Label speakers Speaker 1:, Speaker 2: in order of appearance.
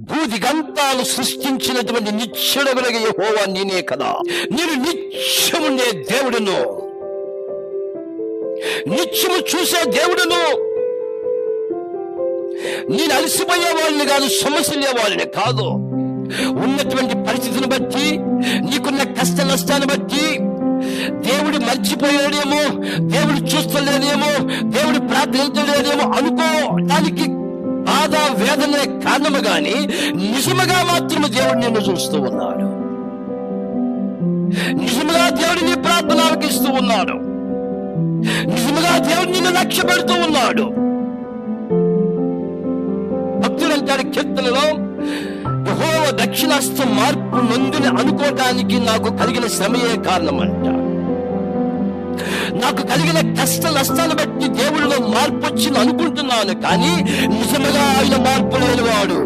Speaker 1: భూదిగంతాలు సృష్టించినటువంటి నిత్యుడవలగ యెహోవా నేనే కదా. నేను నిత్యముండే దేవుడును, నిత్యము చూసే దేవుడును. నేను అలసిపోయే వాళ్ళని కాదు, సమస్యలే వాళ్ళని కాదు. ఉన్నటువంటి పరిస్థితిని బట్టి, నీకున్న కష్ట నష్టాన్ని బట్టి దేవుడు మర్చిపోయాడేమో, దేవుడు చూస్తలేదేమో, దేవుడు ప్రార్థించలేదేమో అనుకోవడానికి బాధ వేదనే కారణము గాని నిజముగా మాత్రమే దేవుడు నిన్ను చూస్తూ ఉన్నాడు. నిజముగా దేవుడు నీ ప్రార్థన ఆలకిస్తూ ఉన్నాడు. నిజముగా దేవుడు నిన్ను లక్ష్య పెడుతూ ఉన్నాడు. భక్తులు అంటాడు కీర్తనలో, యెహోవా దక్షిణాస్తం మార్పు నొందుని అనుకోవటానికి నాకు కలిగిన శ్రమయే కారణం అంట. నాకు కలిగిన కష్ట నష్టాలు బట్టి దేవుడిలో మార్పు వచ్చింది అనుకుంటున్నాను, కానీ నిజముగా ఆయన మార్పు లేనివాడు.